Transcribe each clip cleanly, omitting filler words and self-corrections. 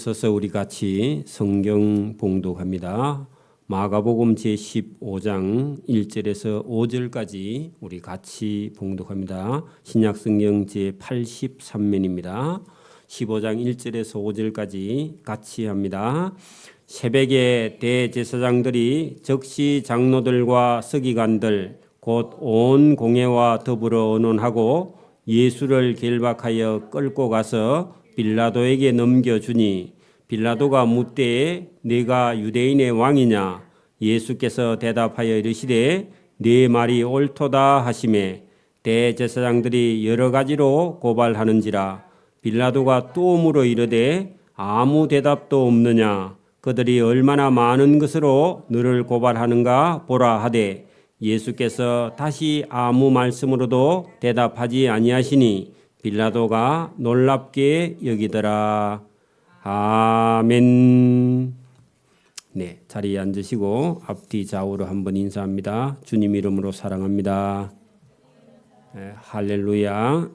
서서 우리 같이 성경 봉독합니다. 마가복음 제15장 1절에서 5절까지 우리 같이 봉독합니다. 신약성경 제83면입니다. 15장 1절에서 5절까지 같이 합니다. 새벽에 대제사장들이 적시 장로들과 서기관들 곧 온 공회와 더불어 의논하고 예수를 결박하여 끌고 가서 빌라도에게 넘겨주니 빌라도가 묻되 네가 유대인의 왕이냐? 예수께서 대답하여 이르시되 네 말이 옳도다 하시매 대제사장들이 여러 가지로 고발하는지라 빌라도가 또 물어 이르되 아무 대답도 없느냐? 그들이 얼마나 많은 것으로 너를 고발하는가 보라 하되 예수께서 다시 아무 말씀으로도 대답하지 아니하시니 빌라도가 놀랍게 여기더라. 아멘. 네, 자리에 앉으시고 앞뒤 좌우로 한번 인사합니다. 주님 이름으로 사랑합니다. 네, 할렐루야.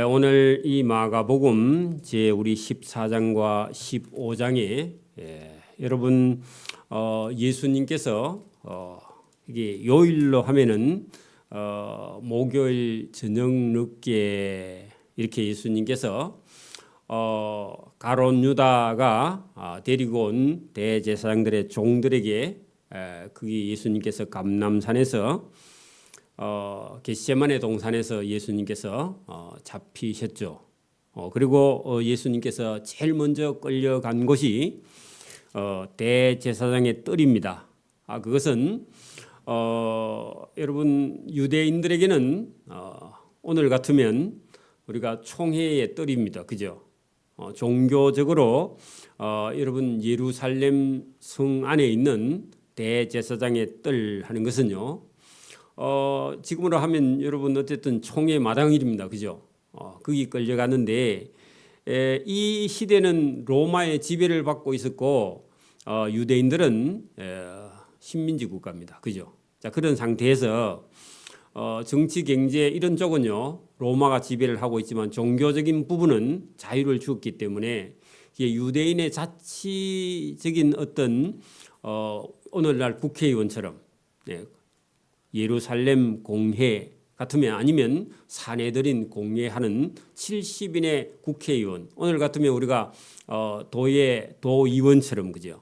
오늘 이 마가복음 우리 14장과 15장에 여러분 예수님께서 이게 요일로 하면은 목요일 저녁 늦게 이렇게 예수님께서 가룟 유다가 데리고 온 대제사장들의 종들에게 그게 예수님께서 감람산에서 겟세마네 동산에서 예수님께서 잡히셨죠. 그리고 예수님께서 제일 먼저 끌려간 곳이 대제사장의 뜰입니다. 그것은 여러분 유대인들에게는 오늘 같으면 우리가 총회의 뜰입니다. 그죠? 종교적으로 여러분 예루살렘 성 안에 있는 대제사장의 뜰 하는 것은요. 지금으로 하면 여러분 어쨌든 총회 마당일입니다. 그죠? 거기 끌려가는데 이 시대는 로마의 지배를 받고 있었고 유대인들은 식민지 국가입니다. 그죠? 자, 그런 상태에서 정치, 경제 이런 쪽은요 로마가 지배를 하고 있지만 종교적인 부분은 자유를 주었기 때문에 유대인의 자치적인 어떤 오늘날 국회의원처럼 예루살렘 공회 같으면 아니면 사내들인 공회하는 70인의 국회의원 오늘 같으면 우리가 도의 도의원처럼 그죠?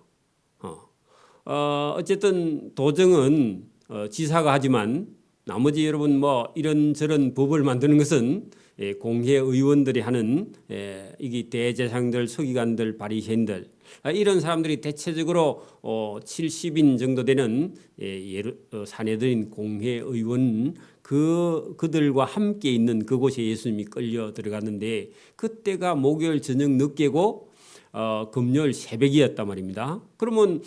어쨌든 도정은 지사가 하지만 나머지 여러분 뭐 이런저런 법을 만드는 것은 공회의원들이 하는 이게 대제사장들, 서기관들, 바리새인들 이런 사람들이 대체적으로 70인 정도 되는 사내들인 공회의원 그들과 함께 있는 그곳에 예수님이 끌려 들어갔는데 그때가 목요일 저녁 늦게고 금요일 새벽이었단 말입니다. 그러면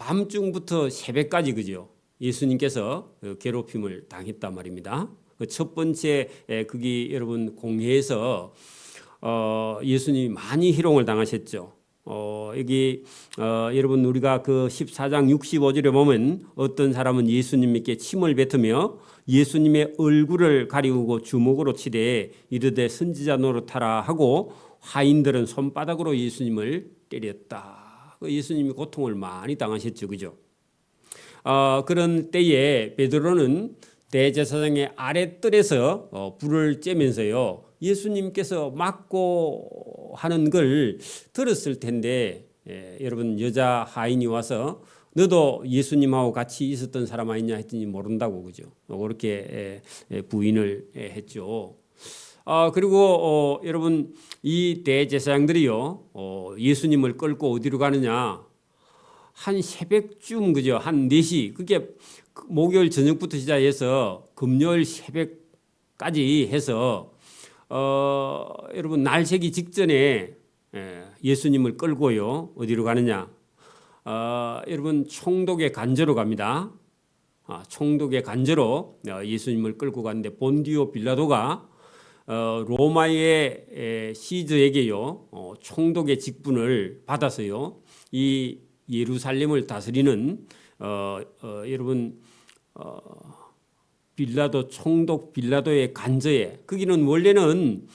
밤중부터 새벽까지 그죠? 예수님께서 괴롭힘을 당했단 말입니다. 첫 번째 그게 여러분 공회에서 예수님이 많이 희롱을 당하셨죠. 여기 여러분 우리가 그 14장 65절에 보면 어떤 사람은 예수님께 침을 뱉으며 예수님의 얼굴을 가리우고 주먹으로 치되 이르되 선지자 노릇하라 하고 화인들은 손바닥으로 예수님을 때렸다. 예수님이 고통을 많이 당하셨죠. 그죠? 그런 때에 베드로는 대제사장의 아랫뜰에서 불을 쬐면서요. 예수님께서 맞고 하는 걸 들었을 텐데 여러분 여자 하인이 와서 너도 예수님하고 같이 있었던 사람 아니냐 했더니 모른다고 그죠? 그렇게 부인을 했죠. 그리고 여러분 이 대제사장들이요 예수님을 끌고 어디로 가느냐 한 새벽쯤 그죠 한 4시 그게 목요일 저녁부터 시작해서 금요일 새벽까지 해서 여러분 날 새기 직전에 예수님을 끌고요 어디로 가느냐 여러분 총독의 간저로 갑니다. 총독의 간저로 예수님을 끌고 갔는데 본디오 빌라도가 로마의 시저에게요 총독의 직분을 받아서요 이 예루살렘을 다스리는 여러분 빌라도 총독 빌라도의 간저에 거기는 원래는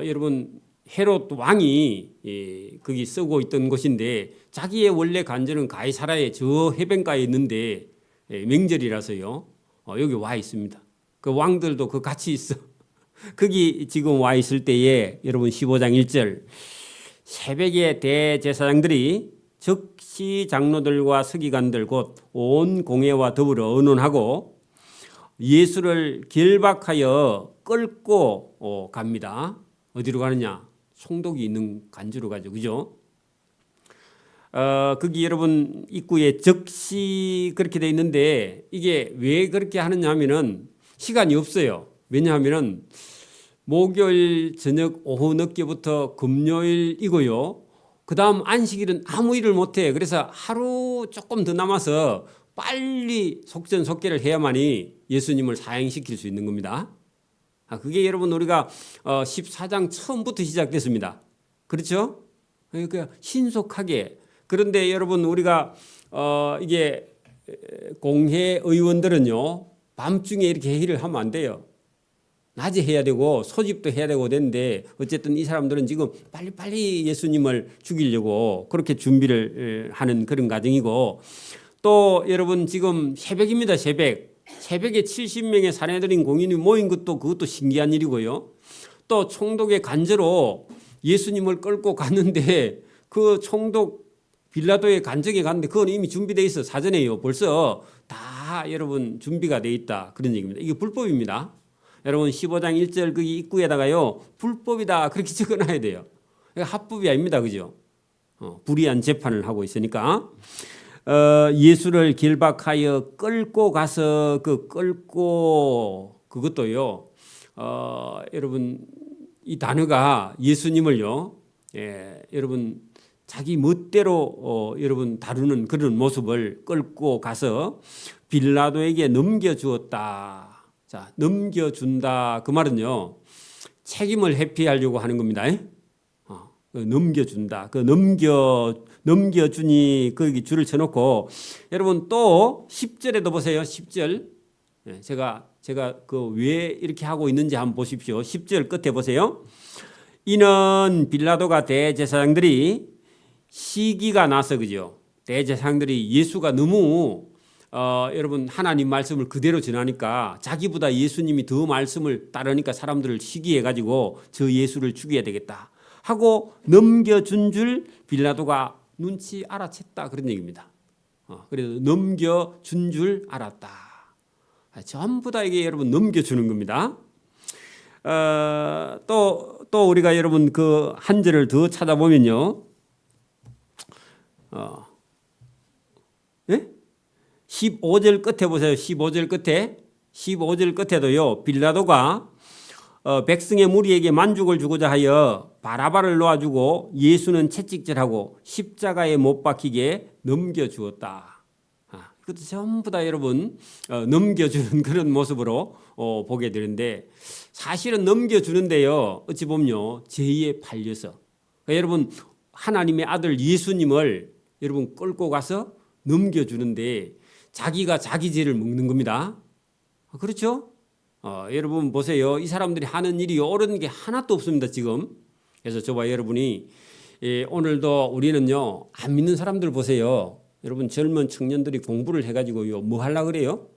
여러분 헤롯 왕이 거기 쓰고 있던 곳인데 자기의 원래 간절은 가이사라의 저 해변가에 있는데 명절이라서요. 여기 와 있습니다. 그 왕들도 그 같이 있어. 거기 지금 와 있을 때에 여러분 15장 1절 새벽에 대제사장들이 즉시 장로들과 서기관들 곧 온 공회와 더불어 의논하고 예수를 결박하여 끌고 갑니다. 어디로 가느냐? 총독이 있는 간주로 가죠. 그죠? 거기 여러분 입구에 즉시 그렇게 돼 있는데 이게 왜 그렇게 하느냐 하면은 시간이 없어요. 왜냐하면은 목요일 저녁 오후 늦게부터 금요일이고요. 그 다음 안식일은 아무 일을 못해. 그래서 하루 조금 더 남아서 빨리 속전속결을 해야만이 예수님을 사형시킬 수 있는 겁니다. 그게 여러분 우리가 14장 처음부터 시작됐습니다. 그렇죠? 그러니까 신속하게. 그런데 여러분 우리가 이게 공회 의원들은요 밤중에 이렇게 회의를 하면 안 돼요. 낮에 해야 되고 소집도 해야 되고 되는데 어쨌든 이 사람들은 지금 빨리빨리 예수님을 죽이려고 그렇게 준비를 하는 그런 과정이고 또 여러분 지금 새벽입니다. 새벽에 70명의 사내들인 공인이 모인 그것도 신기한 일이고요. 또 총독의 간제로 예수님을 끌고 갔는데 그 총독 빌라도의 간적에 갔는데 그건 이미 준비되어 있어. 사전에요. 벌써 다 여러분 준비가 되어 있다. 그런 얘기입니다. 이게 불법입니다. 여러분 15장 1절 그 입구에다가요. 불법이다. 그렇게 적어놔야 돼요. 합법이 아닙니다. 그죠? 불의한 재판을 하고 있으니까. 예수를 결박하여 끌고 가서 끌고 그것도요. 여러분 이 단어가 예수님을요. 여러분 자기 멋대로 여러분 다루는 그런 모습을 끌고 가서 빌라도에게 넘겨주었다. 자, 넘겨준다. 그 말은요. 책임을 회피하려고 하는 겁니다. 넘겨준다. 넘겨주니 거기 줄을 쳐놓고 여러분 또 10절에도 보세요. 10절. 제가 그 왜 이렇게 하고 있는지 한번 보십시오. 10절 끝에 보세요. 이는 빌라도가 대제사장들이 시기가 나서 그죠. 대제사장들이 예수가 너무 여러분 하나님 말씀을 그대로 전하니까 자기보다 예수님이 더 말씀을 따르니까 사람들을 시기해 가지고 저 예수를 죽여야 되겠다 하고 넘겨준 줄 빌라도가 눈치 알아챘다 그런 얘기입니다. 그래서 넘겨준 줄 알았다. 전부 다 이게 여러분 넘겨주는 겁니다. 또 우리가 여러분 그 한 절을 더 찾아보면요. 예? 15절 끝에 보세요. 15절 끝에도요. 빌라도가 백성의 무리에게 만족을 주고자 하여 바라바를 놓아주고 예수는 채찍질하고 십자가에 못 박히게 넘겨주었다. 이것도 전부 다 여러분 넘겨주는 그런 모습으로 보게 되는데 사실은 넘겨주는데요. 어찌 보면요. 죄에 팔려서 여러분 하나님의 아들 예수님을 여러분 끌고 가서 넘겨주는데 자기가 자기 죄를 먹는 겁니다. 그렇죠? 여러분 보세요. 이 사람들이 하는 일이 옳은 게 하나도 없습니다. 지금. 그래서 저와 여러분이 오늘도 우리는요. 안 믿는 사람들 보세요. 여러분 젊은 청년들이 공부를 해가지고요. 뭐 하려고 그래요?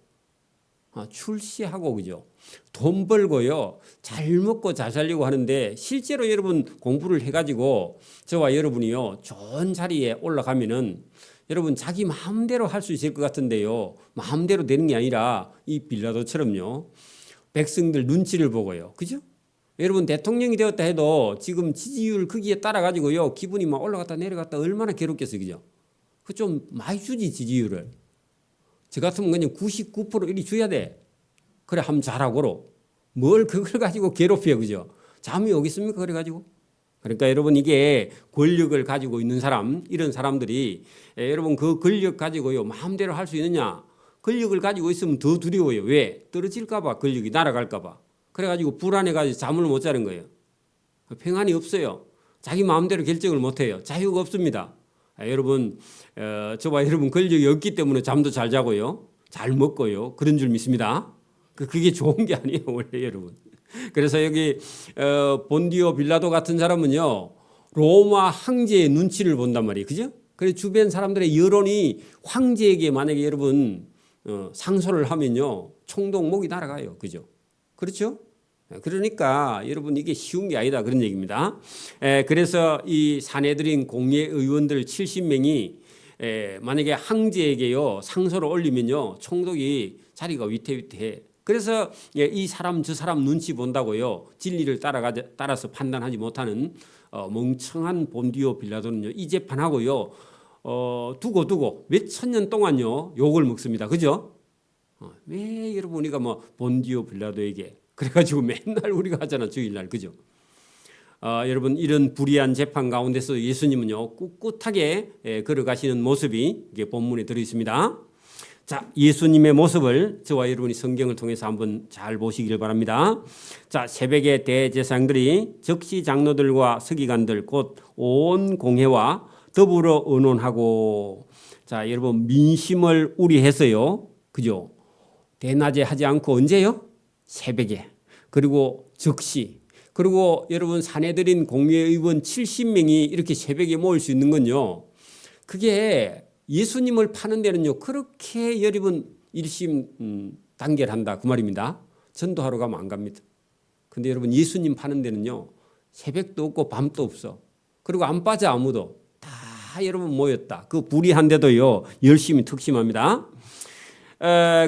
출세하고 그죠? 돈 벌고요. 잘 먹고 잘 살려고 하는데 실제로 여러분 공부를 해가지고 저와 여러분이요. 좋은 자리에 올라가면은 여러분 자기 마음대로 할 수 있을 것 같은데요. 마음대로 되는 게 아니라 이 빌라도처럼요. 백성들 눈치를 보고요. 그죠? 여러분 대통령이 되었다 해도 지금 지지율 거기에 따라 가지고요. 기분이 막 올라갔다 내려갔다 얼마나 괴롭겠어요. 그죠? 그 좀 많이 주지 지지율을. 저 같으면 그냥 99% 이리 줘야 돼. 그래 하면 잘하고로. 뭘 그걸 가지고 괴롭혀요. 그죠? 잠이 오겠습니까? 그래 가지고. 그러니까 여러분 이게 권력을 가지고 있는 사람 이런 사람들이 여러분 그 권력 가지고요. 마음대로 할 수 있느냐. 권력을 가지고 있으면 더 두려워요. 왜? 떨어질까 봐 권력이 날아갈까 봐. 그래가지고 불안해가지고 잠을 못 자는 거예요. 평안이 없어요. 자기 마음대로 결정을 못해요. 자유가 없습니다. 여러분 저와 여러분 권력이 없기 때문에 잠도 잘 자고요. 잘 먹고요. 그런 줄 믿습니다. 그게 좋은 게 아니에요. 원래 여러분. 그래서 여기 본디오 빌라도 같은 사람은요 로마 황제의 눈치를 본단 말이에요, 그죠? 그래서 주변 사람들의 여론이 황제에게 만약에 여러분 상소를 하면요 총독 목이 날아가요, 그죠? 그렇죠? 그러니까 여러분 이게 쉬운 게 아니다 그런 얘기입니다. 그래서 이 사내들인 공예 의원들 70명이 만약에 황제에게요 상소를 올리면요 총독이 자리가 위태위태해. 그래서 이 사람 저 사람 눈치 본다고요 진리를 따라서 판단하지 못하는 멍청한 본디오 빌라도는요 이 재판하고요 두고 몇 천 년 동안요 욕을 먹습니다, 그죠? 왜 여러분 우리가 뭐 본디오 빌라도에게 그래가지고 맨날 우리가 하잖아 주일날, 그죠? 여러분 이런 불의한 재판 가운데서 예수님은요 꿋꿋하게 걸어가시는 모습이 이게 본문에 들어 있습니다. 자, 예수님의 모습을 저와 여러분이 성경을 통해서 한번 잘 보시길 바랍니다. 자, 새벽에 대제사장들이 적시 장로들과 서기관들 곧 온 공회와 더불어 의논하고, 자, 여러분 민심을 우려해서요, 그죠? 대낮에 하지 않고 언제요? 새벽에. 그리고 적시. 그리고 여러분 사내들인 공회의원 70명이 이렇게 새벽에 모일 수 있는 건요. 그게 예수님을 파는 데는요. 그렇게 여러분 일심 단결한다 그 말입니다. 전도하러 가면 안 갑니다. 근데 여러분 예수님 파는 데는요. 새벽도 없고 밤도 없어. 그리고 안 빠져 아무도. 다 여러분 모였다. 그 불의한데도요. 열심히 특심합니다.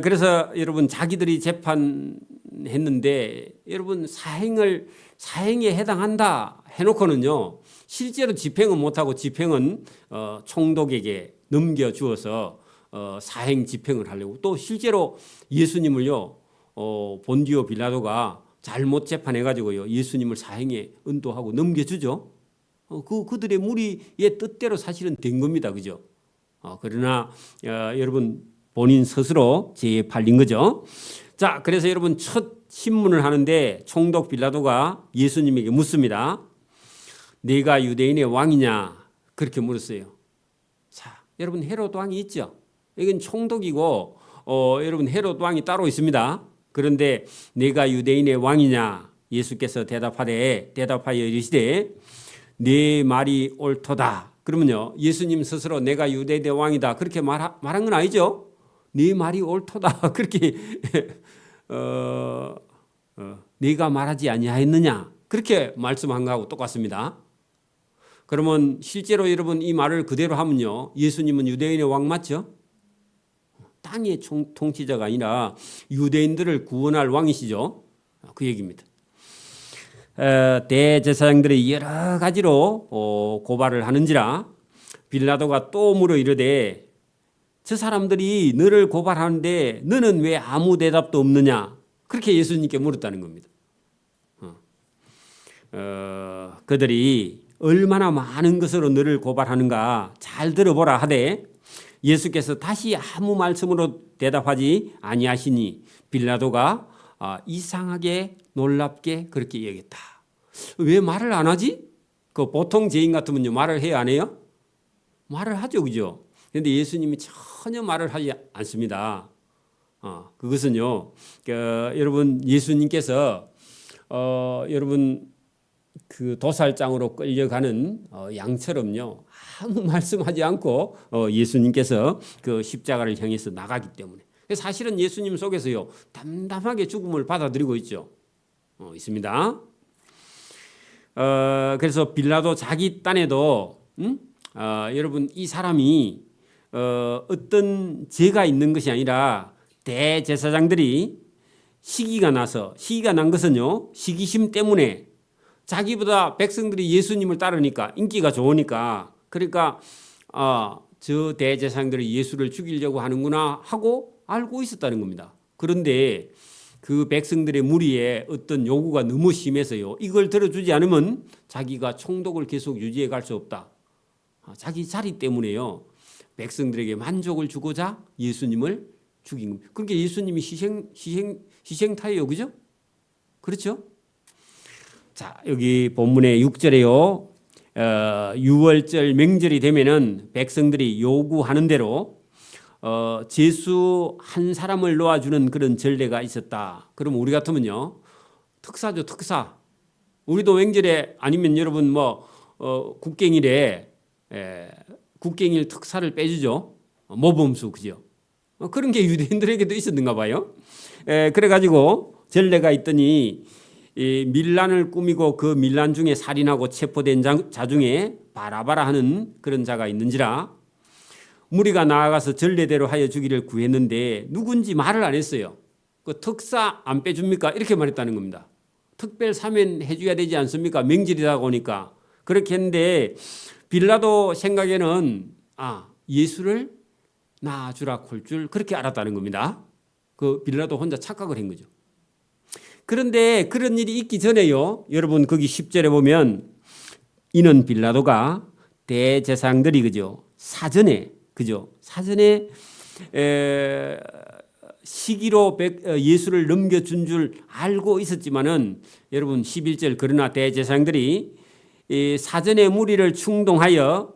그래서 여러분 자기들이 재판했는데 여러분 사행에 해당한다 해놓고는요 실제로 집행은 못하고 집행은 총독에게 넘겨주어서 사행 집행을 하려고 또 실제로 예수님을요 본디오 빌라도가 잘못 재판해가지고요 예수님을 사행에 은도하고 넘겨주죠. 그들의 무리의 뜻대로 사실은 된 겁니다, 그죠? 그러나 여러분 본인 스스로 죄에 팔린 거죠. 자, 그래서 여러분 첫 신문을 하는데 총독 빌라도가 예수님에게 묻습니다. 네가 유대인의 왕이냐? 그렇게 물었어요. 자, 여러분 헤롯 왕이 있죠. 이건 총독이고 여러분 헤롯 왕이 따로 있습니다. 그런데 네가 유대인의 왕이냐? 예수께서 대답하여 이르시되 네 말이 옳도다. 그러면요 예수님 스스로 내가 유대인의 왕이다 그렇게 말한 건 아니죠. 네 말이 옳도다 그렇게 네가 말하지 아니하였느냐 그렇게 말씀한 거하고 똑같습니다. 그러면 실제로 여러분 이 말을 그대로 하면요 예수님은 유대인의 왕 맞죠? 땅의 통치자가 아니라 유대인들을 구원할 왕이시죠. 그 얘기입니다. 대제사장들이 여러 가지로 고발을 하는지라 빌라도가 또 물어 이르되 저 사람들이 너를 고발하는데 너는 왜 아무 대답도 없느냐 그렇게 예수님께 물었다는 겁니다. 그들이 얼마나 많은 것으로 너를 고발하는가 잘 들어보라 하되 예수께서 다시 아무 말씀으로 대답하지 아니하시니 빌라도가 이상하게 놀랍게 그렇게 얘기했다. 왜 말을 안 하지? 그 보통 죄인 같으면요 말을 해야 안 해요? 말을 하죠, 그죠? 그런데 예수님이 전혀 말을 하지 않습니다. 그것은요, 여러분 예수님께서 여러분 그 도살장으로 끌려가는 양처럼요 아무 말씀하지 않고 예수님께서 그 십자가를 향해서 나가기 때문에 사실은 예수님 속에서요 담담하게 죽음을 받아들이고 있습니다. 그래서 빌라도 자기 딴에도 여러분 이 사람이 어떤 죄가 있는 것이 아니라 대제사장들이 시기가 난 것은요 시기심 때문에 자기보다 백성들이 예수님을 따르니까 인기가 좋으니까 그러니까 저 대제사장들이 예수를 죽이려고 하는구나 하고 알고 있었다는 겁니다. 그런데 그 백성들의 무리에 어떤 요구가 너무 심해서요 이걸 들어주지 않으면 자기가 총독을 계속 유지해 갈 수 없다. 자기 자리 때문에요 백성들에게 만족을 주고자 예수님을 죽인 겁니다. 그러니까 예수님이 희생타예요, 그죠? 그렇죠? 자, 여기 본문의 6절에요. 6월절 명절이 되면은 백성들이 요구하는 대로 제수 한 사람을 놓아주는 그런 전례가 있었다. 그럼 우리 같으면요 특사죠, 특사. 우리도 명절에 아니면 여러분 국갱일에 국갱일 특사를 빼주죠. 모범수, 그죠? 그런 게 유대인들에게도 있었는가 봐요. 그래가지고 전례가 있더니 이 밀란을 꾸미고 그 밀란 중에 살인하고 체포된 자 중에 바라바라 하는 그런 자가 있는지라 무리가 나아가서 전례대로 하여 주기를 구했는데 누군지 말을 안 했어요. 그 특사 안 빼줍니까? 이렇게 말했다는 겁니다. 특별 사면 해줘야 되지 않습니까? 명절이다 보니까. 그렇게 했는데 빌라도 생각에는 예수를 낳아주라 콜 줄 그렇게 알았다는 겁니다. 그 빌라도 혼자 착각을 한 거죠. 그런데 그런 일이 있기 전에요. 여러분 거기 10절에 보면 이는 빌라도가 대제사장들이 그죠? 사전에 시기로 예수를 넘겨준 줄 알고 있었지만은 여러분 11절 그러나 대제사장들이 사전에 무리를 충동하여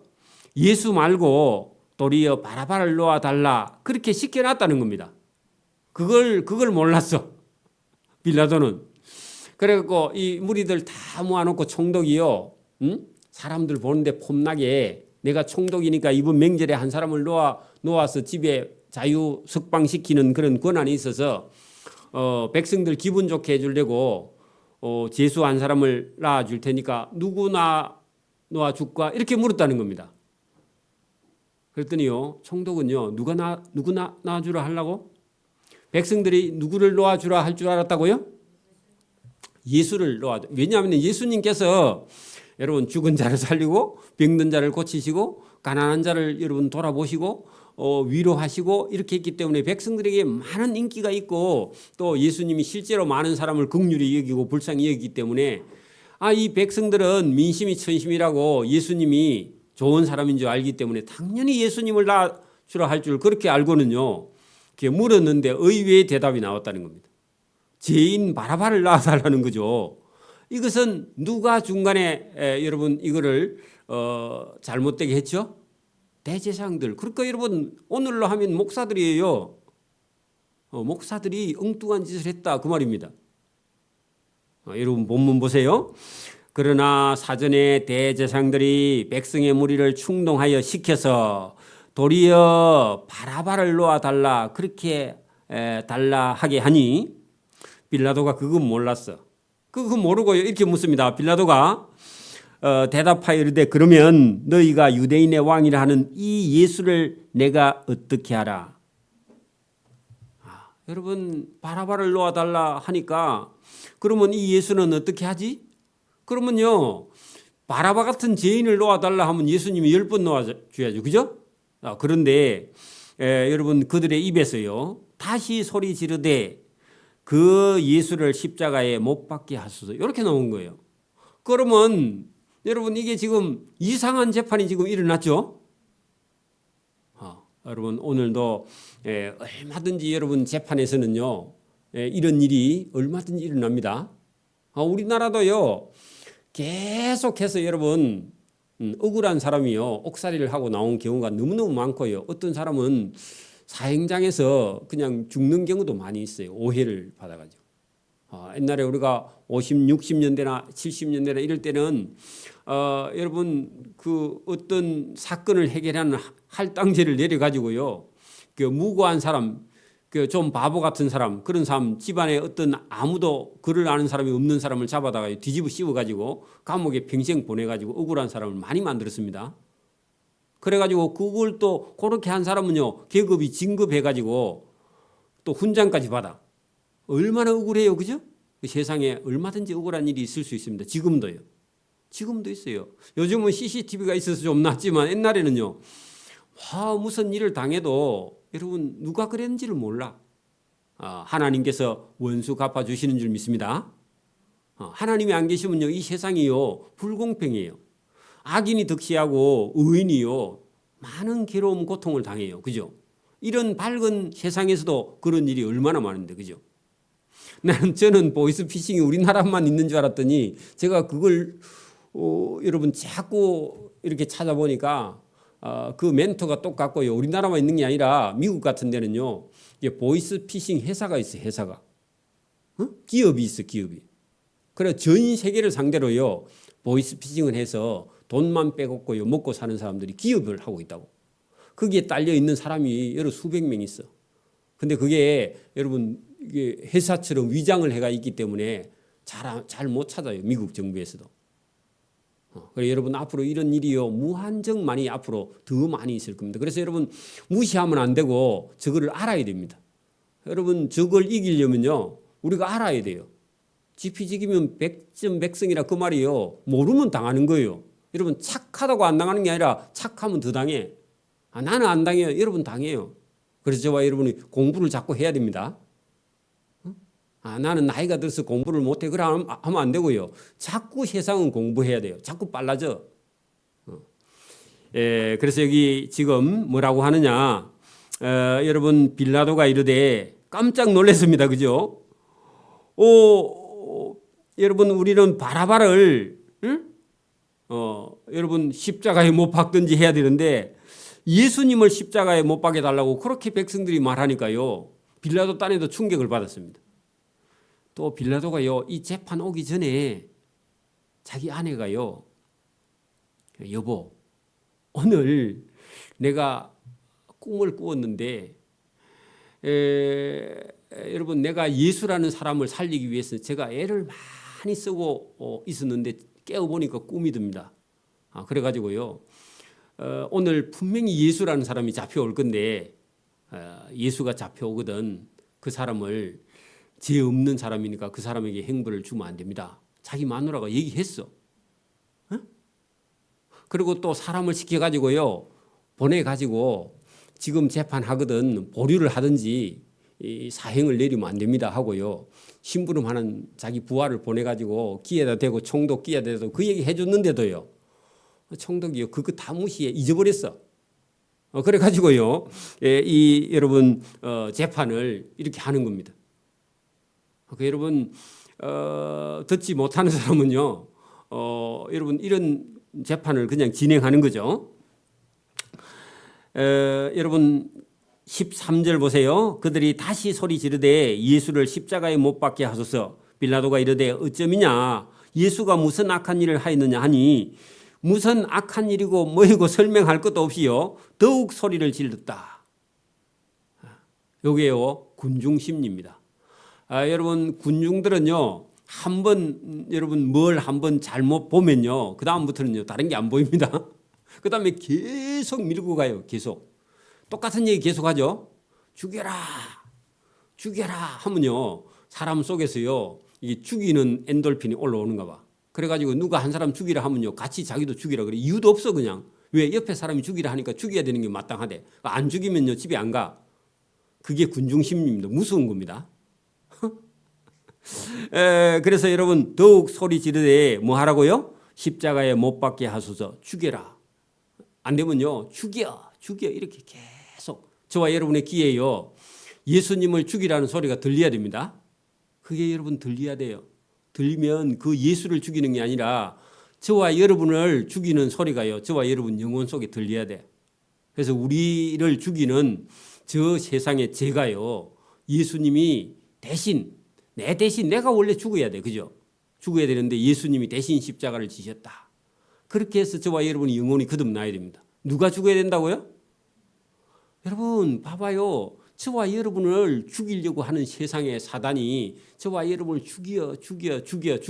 예수 말고 도리어 바라바를 놓아달라 그렇게 시켜놨다는 겁니다. 그걸 몰랐어 빌라도는. 그래갖고 이 무리들 다 모아놓고 총독이요, 사람들 보는데 폼나게 내가 총독이니까 이번 명절에 한 사람을 놓아서 집에 자유 석방시키는 그런 권한이 있어서 백성들 기분 좋게 해주려고 제수 한 사람을 낳아줄 테니까 누구나 놓아줄까 이렇게 물었다는 겁니다. 그랬더니요 총독은요 누구 낳아주라 하려고? 백성들이 누구를 놓아주라 할 줄 알았다고요? 예수를 놓아줘. 왜냐하면 예수님께서 여러분 죽은 자를 살리고 병든 자를 고치시고 가난한 자를 여러분 돌아보시고 위로하시고 이렇게 했기 때문에 백성들에게 많은 인기가 있고 또 예수님이 실제로 많은 사람을 긍휼히 여기고 불쌍히 여기기 때문에 이 백성들은 민심이 천심이라고 예수님이 좋은 사람인 줄 알기 때문에 당연히 예수님을 낳아주라 할 줄 그렇게 알고는요 물었는데 의외의 대답이 나왔다는 겁니다. 죄인 바라바를 낳아달라는 거죠. 이것은 누가 중간에 여러분 이거를 잘못되게 했죠? 대제사장들. 그러니까 여러분 오늘로 하면 목사들이에요. 목사들이 엉뚱한 짓을 했다 그 말입니다. 여러분 본문 보세요. 그러나 사전에 대제사장들이 백성의 무리를 충동하여 시켜서 도리어 바라바를 놓아달라 그렇게 달라 하게 하니 빌라도가 그건 몰랐어. 그거 모르고 이렇게 묻습니다. 빌라도가 대답하여 이르되 그러면 너희가 유대인의 왕이라 하는 이 예수를 내가 어떻게 하라? 여러분 바라바를 놓아달라 하니까 그러면 이 예수는 어떻게 하지? 그러면요 바라바 같은 죄인을 놓아달라 하면 예수님이 10번 놓아줘야죠. 그죠? 그런데 여러분 그들의 입에서요 다시 소리 지르되 그 예수를 십자가에 못 박게 하소서 이렇게 나온 거예요. 그러면 여러분 이게 지금 이상한 재판이 지금 일어났죠. 여러분 오늘도 얼마든지 여러분 재판에서는요 이런 일이 얼마든지 일어납니다. 우리나라도요 계속해서 여러분 억울한 사람이요 옥살이를 하고 나온 경우가 너무너무 많고요. 어떤 사람은 사형장에서 그냥 죽는 경우도 많이 있어요. 오해를 받아가지고. 옛날에 우리가 50, 60년대나 70년대나 이럴 때는 여러분 그 어떤 사건을 해결하는 할당제를 내려가지고요. 그 무고한 사람, 그 좀 바보 같은 사람, 그런 사람 집안에 어떤 아무도 글을 아는 사람이 없는 사람을 잡아다가 뒤집어 씌워가지고 감옥에 평생 보내가지고 억울한 사람을 많이 만들었습니다. 그래가지고 그걸 또 그렇게 한 사람은요 계급이 진급해가지고 또 훈장까지 받아. 얼마나 억울해요, 그죠? 세상에 얼마든지 억울한 일이 있을 수 있습니다. 지금도요. 지금도 있어요. 요즘은 CCTV가 있어서 좀 낫지만 옛날에는요. 무슨 일을 당해도 여러분 누가 그랬는지를 몰라. 하나님께서 원수 갚아주시는 줄 믿습니다. 하나님이 안 계시면요 이 세상이요 불공평해요. 악인이 득시하고 의인이요 많은 괴로움 고통을 당해요. 그죠? 이런 밝은 세상에서도 그런 일이 얼마나 많은데 그죠? 저는 보이스피싱이 우리나라만 있는 줄 알았더니 제가 그걸 여러분 자꾸 이렇게 찾아보니까 그 멘토가 똑같고요. 우리나라만 있는 게 아니라 미국 같은 데는요. 보이스피싱 회사가 있어요. 회사가. 기업이 있어 기업이. 그래 전 세계를 상대로요 보이스피싱을 해서 돈만 빼먹고요 먹고 사는 사람들이 기업을 하고 있다고. 거기에 딸려 있는 사람이 여러 수백 명 있어. 근데 그게 여러분 이게 회사처럼 위장을 해가 있기 때문에 잘 못 찾아요 미국 정부에서도. 그래서 여러분 앞으로 이런 일이요 무한정 많이 앞으로 더 많이 있을 겁니다. 그래서 여러분 무시하면 안 되고 저거를 알아야 됩니다. 여러분 저걸 이기려면요 우리가 알아야 돼요. 지피지기면 백전백승이라 그 말이요 모르면 당하는 거예요. 여러분 착하다고 안 당하는 게 아니라 착하면 더 당해. 나는 안 당해요. 여러분 당해요. 그래서 저와 여러분이 공부를 자꾸 해야 됩니다. 나는 나이가 들어서 공부를 못해. 그래 하면 안 되고요. 자꾸 세상은 공부해야 돼요. 자꾸 빨라져. 그래서 여기 지금 뭐라고 하느냐. 여러분 빌라도가 이르되 깜짝 놀랐습니다. 그죠? 여러분 우리는 바라바를 여러분 십자가에 못 박든지 해야 되는데 예수님을 십자가에 못 박게 달라고 그렇게 백성들이 말하니까요. 빌라도 딴에도 충격을 받았습니다. 또 빌라도가요 이 재판 오기 전에 자기 아내가요 여보 오늘 내가 꿈을 꾸었는데 여러분 내가 예수라는 사람을 살리기 위해서 제가 애를 많이 쓰고 있었는데 깨어보니까 꿈이 듭니다. 그래가지고요 오늘 분명히 예수라는 사람이 잡혀올 건데 예수가 잡혀오거든 그 사람을 죄 없는 사람이니까 그 사람에게 행벌을 주면 안 됩니다. 자기 마누라가 얘기했어. 그리고 또 사람을 시켜가지고요 보내가지고 지금 재판하거든 보류를 하든지 이 사형을 내리면 안 됩니다 하고요 심부름하는 자기 부하를 보내가지고 끼에다 대고 총독 끼에다 대고 그 얘기 해줬는데도요 총독이요 그거 다 무시해 잊어버렸어. 그래가지고요 이 여러분 재판을 이렇게 하는 겁니다. 여러분 듣지 못하는 사람은요 여러분 이런 재판을 그냥 진행하는 거죠. 여러분 13절 보세요. 그들이 다시 소리 지르되 예수를 십자가에 못 박게 하소서. 빌라도가 이르되 어쩌미냐 예수가 무슨 악한 일을 하였느냐 하니 무슨 악한 일이고 뭐이고 설명할 것도 없이요 더욱 소리를 질렀다. 요게요 군중 심리입니다. 여러분 군중들은요 한번 여러분 뭘 한번 잘못 보면요 그 다음부터는요 다른 게 안 보입니다. 그 다음에 계속 밀고 가요. 계속 똑같은 얘기 계속하죠. 죽여라 죽여라 하면요 사람 속에서요 이게 죽이는 엔돌핀이 올라오는가 봐. 그래가지고 누가 한 사람 죽이라 하면요 같이 자기도 죽이라 그래. 이유도 없어. 그냥 왜 옆에 사람이 죽이라 하니까 죽여야 되는 게 마땅하대. 안 죽이면요 집에 안 가. 그게 군중 심리입니다. 무서운 겁니다. 그래서 여러분 더욱 소리 지르되 뭐 하라고요? 십자가에 못 박게 하소서. 죽여라. 안 되면요 죽여 이렇게 계속 저와 여러분의 귀에요 예수님을 죽이라는 소리가 들려야 됩니다. 그게 여러분 들려야 돼요. 들리면 그 예수를 죽이는 게 아니라 저와 여러분을 죽이는 소리가요 저와 여러분 영혼 속에 들려야 돼. 그래서 우리를 죽이는 저 세상의 죄가요 예수님이 내 대신 내가 원래 죽어야 돼. 그죠? 죽어야 되는데 예수님이 대신 십자가를 지셨다. 그렇게 해서 저와 여러분이 영혼이 거듭나야 됩니다. 누가 죽어야 된다고요? 여러분 봐봐요. 저와 여러분을 죽이려고 하는 세상의 사단이 저와 여러분을 죽여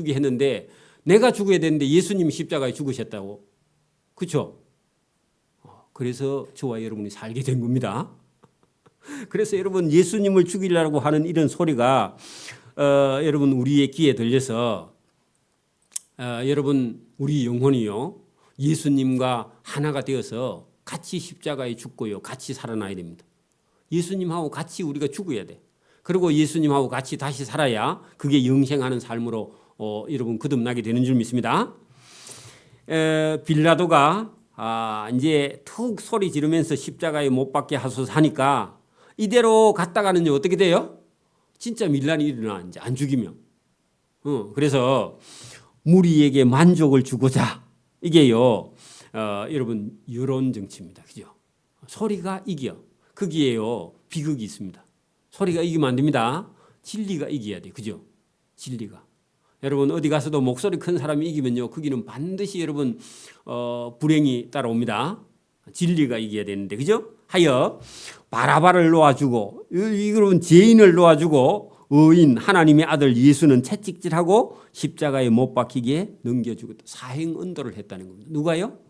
했는데 내가 죽어야 되는데 예수님이 십자가에 죽으셨다고. 그렇죠? 그래서 저와 여러분이 살게 된 겁니다. 그래서 여러분 예수님을 죽이려고 하는 이런 소리가 여러분 우리의 귀에 들려서 여러분 우리 영혼이요 예수님과 하나가 되어서 같이 십자가에 죽고요 같이 살아나야 됩니다. 예수님하고 같이 우리가 죽어야 돼. 그리고 예수님하고 같이 다시 살아야 그게 영생하는 삶으로 여러분 거듭나게 되는 줄 믿습니다. 빌라도가 이제 툭 소리 지르면서 십자가에 못 박게 하소서 하니까 이대로 갔다가는요 어떻게 돼요? 진짜 밀란이 일어나. 이제 안 죽이면. 그래서 무리에게 만족을 주고자 이게요 여러분 여론 정치입니다. 그죠? 소리가 이겨. 거기에요 비극이 있습니다. 소리가 이기면 안 됩니다. 진리가 이겨야 돼. 그죠? 진리가. 여러분 어디 가서도 목소리 큰 사람이 이기면요, 거기는 반드시 여러분 불행이 따라옵니다. 진리가 이겨야 되는데, 그죠? 하여 바라바를 놓아주고, 여러분 죄인을 놓아주고, 의인 하나님의 아들 예수는 채찍질하고 십자가에 못 박히게 넘겨주고 사행 은도를 했다는 겁니다. 누가요?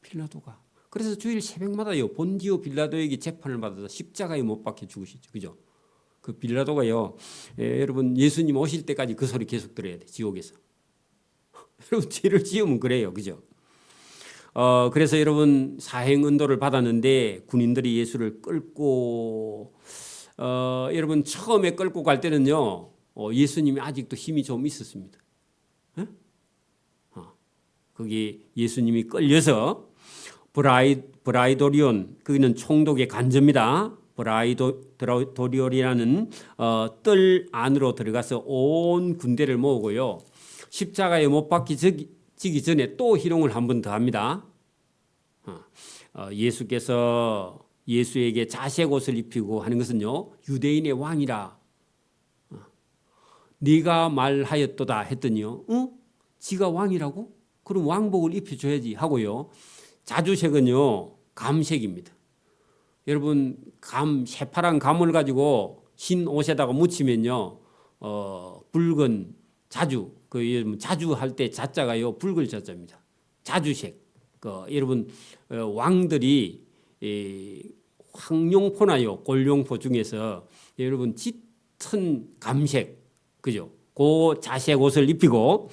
빌라도가. 그래서 주일 새벽마다요, 본디오 빌라도에게 재판을 받아서 십자가에 못 박혀 죽으시죠, 그죠? 그 빌라도가요, 여러분 예수님 오실 때까지 그 소리 계속 들어야 돼, 지옥에서. 여러분 죄를 지으면 그래요, 그죠? 그래서 여러분 사행 은도를 받았는데 군인들이 예수를 끌고 여러분 처음에 끌고 갈 때는요, 예수님이 아직도 힘이 좀 있었습니다. 거기 예수님이 끌려서 브라이도리온, 거기는 총독의 간접입니다. 브라이도리온이라는 뜰 안으로 들어가서 온 군대를 모으고요, 십자가에 못 박히기 전에 또 희롱을 한 번 더 합니다. 예수께서 예수에게 자색 옷을 입히고 하는 것은요, 유대인의 왕이라 네가 말하였도다 했더니요, 지가 왕이라고? 그럼 왕복을 입혀줘야지 하고요, 자주색은요 감색입니다. 여러분 새파란 감을 가지고 흰 옷에다가 묻히면요, 붉은 자주, 자주 할 때 자자가요 붉을 자자입니다. 자주색. 여러분 왕들이 황룡포나요 골룡포 중에서 여러분 짙은 감색, 그죠? 그 자색 옷을 입히고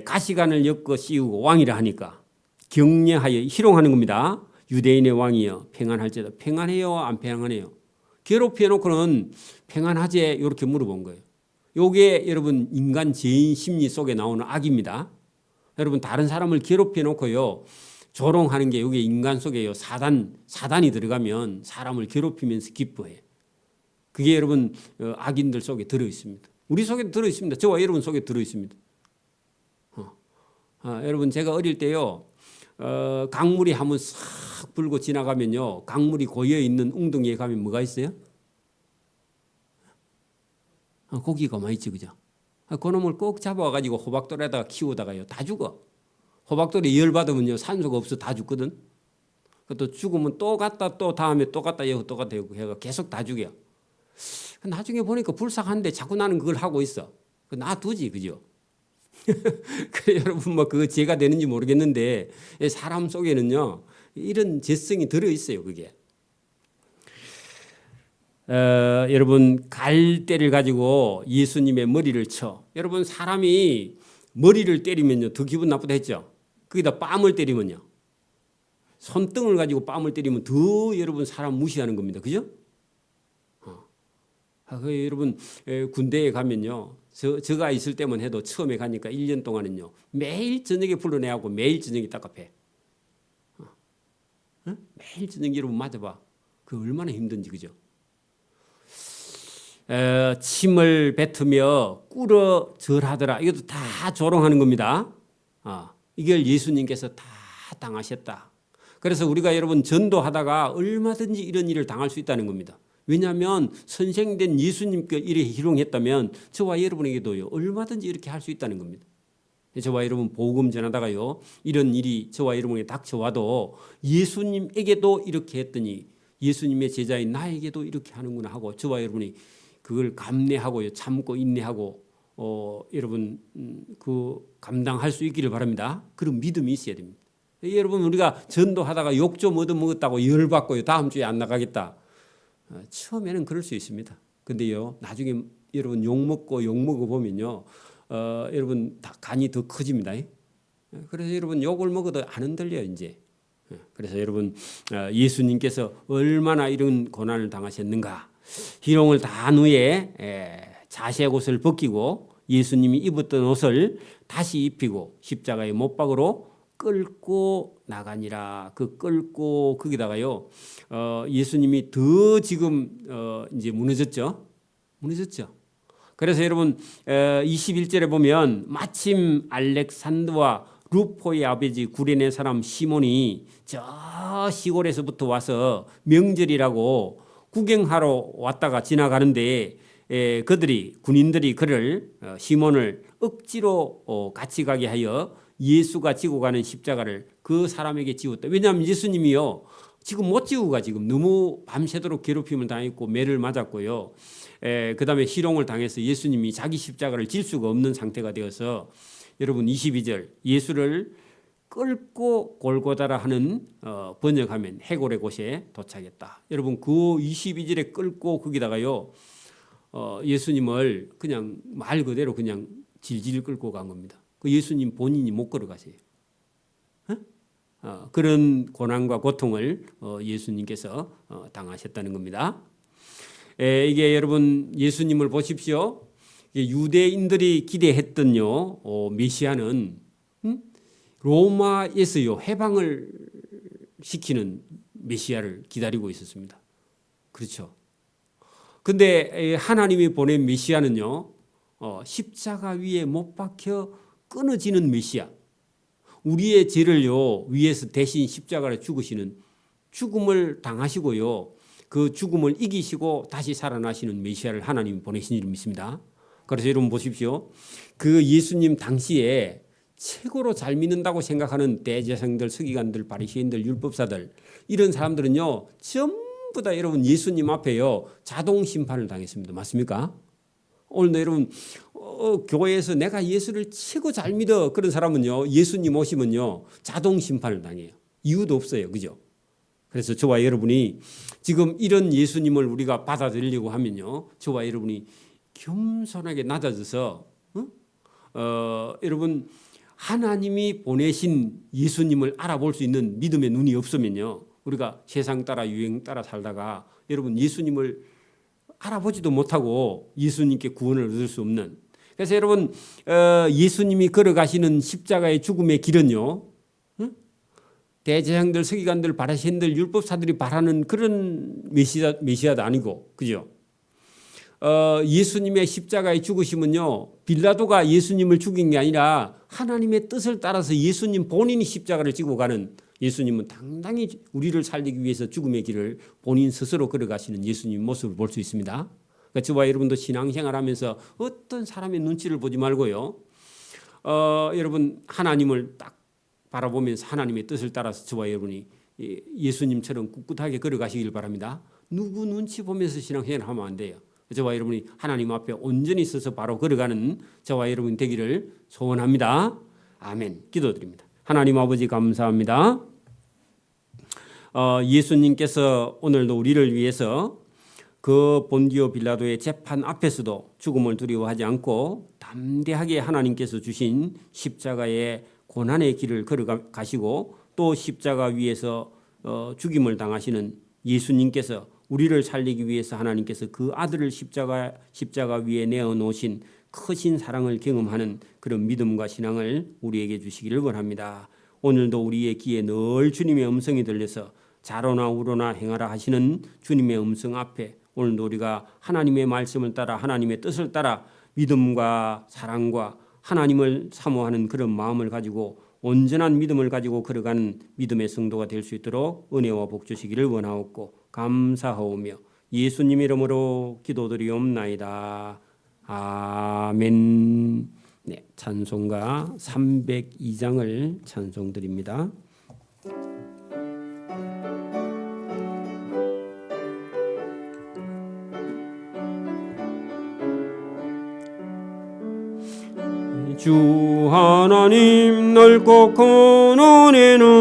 가시관을 엮어 씌우고 왕이라 하니까 격려하여 희롱하는 겁니다. 유대인의 왕이여 평안할지다. 평안해요, 안 평안해요? 괴롭혀 놓고는 평안하지, 이렇게 물어본 거예요. 요게 여러분 인간 죄인 심리 속에 나오는 악입니다. 여러분 다른 사람을 괴롭혀 놓고요 조롱하는 게 이게 인간 속에요 사단이 들어가면 사람을 괴롭히면서 기뻐해. 그게 여러분 악인들 속에 들어 있습니다. 우리 속에 들어 있습니다. 저와 여러분 속에 들어 있습니다. 여러분 제가 어릴 때요, 강물이 한번 싹 불고 지나가면요, 강물이 고여 있는 웅덩이에 가면 뭐가 있어요? 고기가 많이 있지, 그죠? 그놈을 꼭 잡아가지고 호박돌에다가 키우다가요 다 죽어. 호박돌이 열 받으면요 산소가 없어 다 죽거든. 또 죽으면 또 갔다 또 다음에 또 갔다 여고 또 갔다 여고 해가 계속 다 죽여. 나중에 보니까 불쌍한데 자꾸 나는 그걸 하고 있어. 놔두지, 그죠? 그래, 여러분 뭐 그거 죄가 되는지 모르겠는데 사람 속에는요 이런 죄성이 들어 있어요. 그게 여러분 갈대를 가지고 예수님의 머리를 쳐. 여러분 사람이 머리를 때리면요 더 기분 나쁘다 했죠. 거기다 뺨을 때리면요, 손등을 가지고 뺨을 때리면 더 여러분 사람 무시하는 겁니다. 그죠? 여러분 군대에 가면요, 저가 있을 때만 해도 처음에 가니까 1년 동안은요 매일 저녁에 불러내하고 매일 저녁에 닦아패. 매일 저녁에 여러분 맞아봐. 그 얼마나 힘든지, 그죠? 침을 뱉으며 꿇어 절하더라. 이것도 다 조롱하는 겁니다. 이걸 예수님께서 다 당하셨다. 그래서 우리가 여러분 전도하다가 얼마든지 이런 일을 당할 수 있다는 겁니다. 왜냐하면 선생된 예수님께 이렇게 희롱했다면 저와 여러분에게도요 얼마든지 이렇게 할 수 있다는 겁니다. 저와 여러분 복음 전하다가요 이런 일이 저와 여러분에게 닥쳐와도 예수님에게도 이렇게 했더니 예수님의 제자인 나에게도 이렇게 하는구나 하고 저와 여러분이 그걸 감내하고요 참고 인내하고 여러분 그 감당할 수 있기를 바랍니다. 그런 믿음이 있어야 됩니다. 여러분 우리가 전도하다가 욕 좀 얻어먹었다고 열받고요 다음 주에 안 나가겠다. 처음에는 그럴 수 있습니다. 근데요 나중에 여러분 욕 먹어 보면요 여러분 다 간이 더 커집니다. 그래서 여러분 욕을 먹어도 안 흔들려요 이제. 그래서 여러분 예수님께서 얼마나 이런 고난을 당하셨는가. 희롱을 다 한 후에 자색 옷을 벗기고 예수님이 입었던 옷을 다시 입히고 십자가의 못박으로 끌고 나가니라. 그 끌고 거기다가요 예수님이 더 지금 이제 무너졌죠. 그래서 여러분 21절에 보면 마침 알렉산더와 루포의 아버지 구레네 사람 시몬이 저 시골에서부터 와서 명절이라고 구경하러 왔다가 지나가는데 그들이 군인들이 그를 시몬을 억지로 같이 가게 하여 예수가 지고 가는 십자가를 그 사람에게 지웠다. 왜냐하면 예수님이요 지금 못 지고 가. 지금 너무 밤새도록 괴롭힘을 당했고 매를 맞았고요. 그다음에 희롱을 당해서 예수님이 자기 십자가를 질 수가 없는 상태가 되어서 여러분 22절 예수를 끌고 골고다라 하는 번역하면 해골의 곳에 도착했다. 여러분 그 22절에 끌고 거기다가요 예수님을 그냥 말 그대로 그냥 질질 끌고 간 겁니다. 그 예수님 본인이 못 걸어가세요. 그런 고난과 고통을 예수님께서 당하셨다는 겁니다. 이게 여러분 예수님을 보십시오. 유대인들이 기대했던요 메시아는 로마에서요 해방을 시키는 메시아를 기다리고 있었습니다. 그렇죠. 근데 하나님이 보낸 메시아는요 십자가 위에 못 박혀 끊어지는 메시아, 우리의 죄를요 위에서 대신 십자가를 죽으시는, 죽음을 당하시고요 그 죽음을 이기시고 다시 살아나시는 메시아를 하나님이 보내신 줄 믿습니다. 그래서 여러분 보십시오. 그 예수님 당시에 최고로 잘 믿는다고 생각하는 대제사장들, 서기관들, 바리새인들, 율법사들, 이런 사람들은요 전부 다 여러분 예수님 앞에요 자동 심판을 당했습니다. 맞습니까? 오늘도 여러분 교회에서 내가 예수를 최고 잘 믿어 그런 사람은요 예수님 오시면요 자동 심판을 당해요. 이유도 없어요. 그죠? 그래서 저와 여러분이 지금 이런 예수님을 우리가 받아들이려고 하면요 저와 여러분이 겸손하게 낮아져서 여러분 하나님이 보내신 예수님을 알아볼 수 있는 믿음의 눈이 없으면요 우리가 세상 따라 유행 따라 살다가 여러분 예수님을 알아보지도 못하고 예수님께 구원을 얻을 수 없는, 그래서 여러분 예수님이 걸어가시는 십자가의 죽음의 길은요 대제사장들, 서기관들, 바리새인들, 율법사들이 바라는 그런 메시아도 아니고, 그죠? 예수님의 십자가의 죽으심은요 빌라도가 예수님을 죽인 게 아니라 하나님의 뜻을 따라서 예수님 본인이 십자가를 지고 가는, 예수님은 당당히 우리를 살리기 위해서 죽음의 길을 본인 스스로 걸어가시는 예수님 모습을 볼 수 있습니다. 그러니까 저와 여러분도 신앙생활하면서 어떤 사람의 눈치를 보지 말고요 여러분 하나님을 딱 바라보면서 하나님의 뜻을 따라서 저와 여러분이 예수님처럼 꿋꿋하게 걸어가시길 바랍니다. 누구 눈치 보면서 신앙생활을 하면 안 돼요. 저와 여러분이 하나님 앞에 온전히 서서 바로 걸어가는 저와 여러분 되기를 소원합니다. 아멘. 기도드립니다. 하나님 아버지 감사합니다. 예수님께서 오늘도 우리를 위해서 그 본디오 빌라도의 재판 앞에서도 죽음을 두려워하지 않고 담대하게 하나님께서 주신 십자가의 고난의 길을 걸어가시고 또 십자가 위에서 죽임을 당하시는 예수님께서 우리를 살리기 위해서 하나님께서 그 아들을 십자가 위에 내어놓으신 크신 사랑을 경험하는 그런 믿음과 신앙을 우리에게 주시기를 원합니다. 오늘도 우리의 귀에 늘 주님의 음성이 들려서 자로나 우로나 행하라 하시는 주님의 음성 앞에 오늘도 우리가 하나님의 말씀을 따라 하나님의 뜻을 따라 믿음과 사랑과 하나님을 사모하는 그런 마음을 가지고 온전한 믿음을 가지고 걸어가는 믿음의 성도가 될 수 있도록 은혜와 복 주시기를 원하옵고 감사하오며 예수님 이름으로 기도드리옵나이다. 아멘. 네, 찬송가 302장을 찬송드립니다. 주 하나님 넓고 큰 은혜는